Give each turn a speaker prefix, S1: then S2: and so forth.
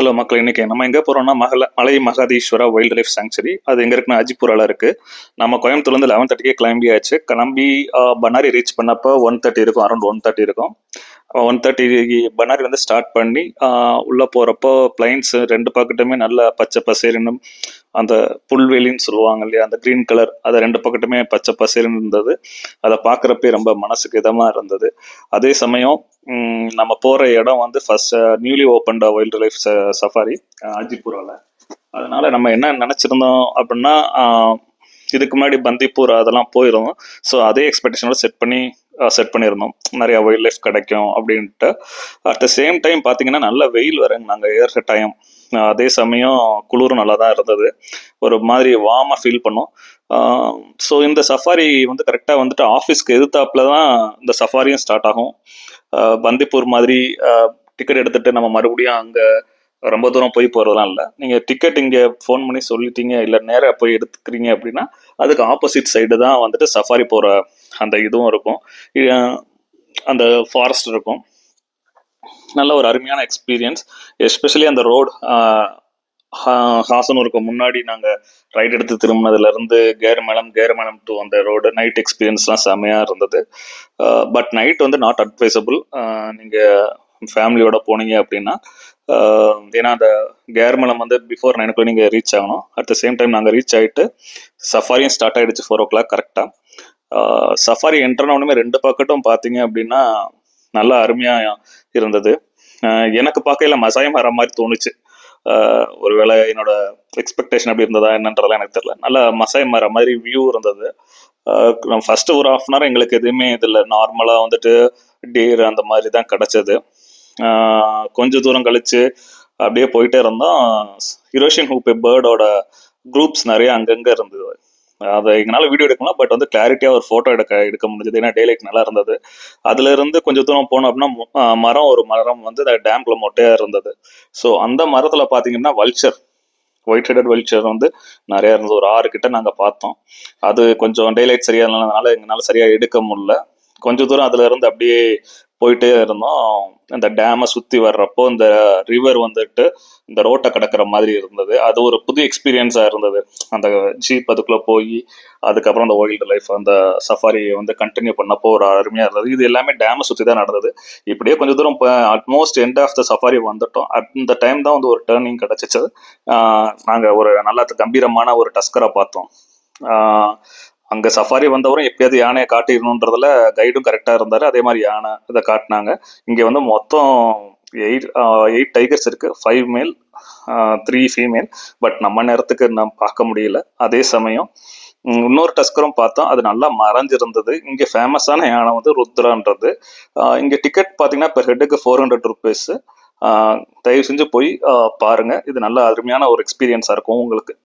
S1: Hello மக்கள், இன்னைக்கு நம்ம எங்கே போகிறோம்னா மலை மகாதீஸ்வரா வைல்ட் லைஃப் சாங்சுரி. அது எங்கே இருக்குன்னா அஜிப்பூரால இருக்குது. நம்ம கோயம்புத்தூர்லேருந்து 11:30 கிளம்பியாச்சு. கிளம்பி பனாரி ரீச் பண்ணப்போ 1:30 இருக்கும், அரௌண்ட் 1:30 இருக்கும். 1:30 பனாரி வந்து ஸ்டார்ட் பண்ணி உள்ளே போகிறப்போ பிளைன்ஸ் ரெண்டு பக்கத்துமே நல்ல பச்சை பசேரின்னு அந்த புல்வெளின்னு சொல்லுவாங்க இல்லையா, அந்த க்ரீன் கலர், அதை ரெண்டு பக்கத்துமே பச்சை பசேரின்னு இருந்தது. அதை பார்க்குறப்பே ரொம்ப மனசுக்கு இதமாக இருந்தது. அதே சமயம் நம்ம போகிற இடம் வந்து first newly opened wildlife safari அஜிப்பூராவில். அதனால நம்ம என்ன நினச்சிருந்தோம் அப்படின்னா, இதுக்கு முன்னாடி பந்திப்பூர் அதெல்லாம் போயிருந்தோம். ஸோ அதே எக்ஸ்பெக்டேஷனோட செட் பண்ணியிருந்தோம், நிறையா வைல்ட் லைஃப் கிடைக்கும் அப்படின்ட்டு. அட் த சேம் டைம் பார்த்தீங்கன்னா நல்ல வெயில் வரேங்க நாங்கள் ஏறுற டைம். அதே சமயம் குளிரும் நல்லா தான் இருந்தது, ஒரு மாதிரி வார்மாக ஃபீல் பண்ணோம். ஸோ இந்த சஃபாரி வந்து கரெக்டாக வந்துட்டு ஆஃபீஸ்க்கு எதிர்த்தாப்புல தான் இந்த சஃபாரியும் ஸ்டார்ட் ஆகும். பந்திப்பூர் மாதிரி டிக்கெட் எடுத்துகிட்டு நம்ம மறுபடியும் அங்கே ரொம்ப தூரம் போய் போகிறதுலாம் இல்லை. நீங்கள் டிக்கெட் இங்கே ஃபோன் பண்ணி சொல்லிட்டீங்க, இல்லை நேராக போய் எடுத்துக்கிறீங்க அப்படின்னா அதுக்கு ஆப்போசிட் சைடு தான் வந்துட்டு சஃபாரி போகிற அந்த இதுவும் இருக்கும், அந்த ஃபாரஸ்ட் இருக்கும். நல்ல ஒரு அருமையான எக்ஸ்பீரியன்ஸ். எஸ்பெஷலி அந்த ரோடு ஹாசனூருக்கு முன்னாடி நாங்கள் ரைட் எடுத்து திரும்பினதுலேருந்து கேரமலம் டு அந்த ரோடு நைட் எக்ஸ்பீரியன்ஸ்லாம் செம்மையாக இருந்தது. பட் நைட் வந்து நாட் அட்வைசபிள் நீங்கள் ஃபேமிலியோட போனீங்க அப்படின்னா. ஏன்னா அந்த கேரமலம் வந்து பிஃபோர் 9 நீங்கள் ரீச் ஆகணும். அட் த சேம் டைம் நாங்கள் ரீச் ஆகிட்டு சஃபாரியும் ஸ்டார்ட் ஆகிடுச்சு 4 o'clock கரெக்டாக. சஃபாரி என்ட்ரானவுடனே ரெண்டு பக்கட்டும் பார்த்தீங்க அப்படின்னா நல்லா அருமையாக இருந்தது. எனக்கு பார்க்கையில் மசாயம் வர மாதிரி தோணுச்சு. ஒருவேளை என்னோட எக்ஸ்பெக்டேஷன் அப்படி இருந்ததா என்னன்றதெல்லாம் எனக்கு தெரியல. நல்லா மசாயம் வர மாதிரி வியூ இருந்தது. ஃபஸ்ட்டு ஒரு 1/2 hour எங்களுக்கு எதுவுமே இதில் நார்மலாக வந்துட்டு டீர் அந்த மாதிரி தான் கிடச்சது. கொஞ்சம் தூரம் கழித்து அப்படியே போயிட்டே இருந்தோம். யூரோஷியன் ஹூப் பேர்டோட குரூப்ஸ் நிறைய அங்கங்கே இருந்தது. அதை எங்களால் வீடியோ எடுக்கலாம், பட் வந்து கிளாரிட்டியாக ஒரு ஃபோட்டோ எடுக்க முடிஞ்சது, ஏன்னா டேலைட் நல்லா இருந்தது. அதுலேருந்து கொஞ்சம் தூரம் போனோம் அப்படின்னா ஒரு மரம் வந்து அந்த டேம்குள்ள மொட்டையாக இருந்தது. ஸோ அந்த மரத்தில் பார்த்தீங்கன்னா ஒயிட் ஹெடட் வல்ச்சர் வந்து நிறையா இருந்தது. ஒரு 6 கிட்ட நாங்கள் பார்த்தோம். அது கொஞ்சம் டேலைட் சரியாக இருந்ததுனால எங்களால் சரியாக எடுக்க முடியல. கொஞ்சம் தூரம் அதில் இருந்து அப்படியே போயிட்டே இருந்தோம். இந்த டேமை சுற்றி வர்றப்போ இந்த ரிவர் வந்துட்டு இந்த ரோட்டை கடக்கிற மாதிரி இருந்தது. அது ஒரு புது எக்ஸ்பீரியன்ஸாக இருந்தது. அந்த ஜீப் அதுக்குள்ளே போய் அதுக்கப்புறம் அந்த வைல்டு லைஃப் அந்த சஃபாரியை வந்து கண்டினியூ பண்ணப்போ ஒரு அருமையாக இருந்தது. இது எல்லாமே டேமை சுற்றி தான் நடந்தது. இப்படியே கொஞ்சம் தூரம் almost end of the safari வந்துட்டோம். அந்த டைம் தான் வந்து ஒரு டேர்னிங் கிடச்சிச்சு. நாங்கள் ஒரு நல்ல கம்பீரமான ஒரு டஸ்கரை பார்த்தோம். அங்கே சஃபாரி வந்தவரும் எப்படியாவது யானையை காட்டிடணுன்றதுல கைடும் கரெக்டாக இருந்தார். அதே மாதிரி யானை இதை காட்டினாங்க. இங்கே வந்து மொத்தம் 8 டைகர்ஸ் இருக்குது, 5 மேல் 3 ஃபீமேல். பட் நம்ம நேரத்துக்கு நம்ம பார்க்க முடியல. அதே சமயம் இன்னொரு டஸ்கரும் பார்த்தோம், அது நல்லா மறைஞ்சிருந்தது. இங்கே ஃபேமஸான யானை வந்து ருத்ரான்றது. இங்கே டிக்கெட் பார்த்தீங்கன்னா பெர் ஹெட்டுக்கு 400 rupees. தயவு செஞ்சு போய் பாருங்கள். இது நல்ல அருமையான ஒரு எக்ஸ்பீரியன்ஸாக இருக்கும் உங்களுக்கு.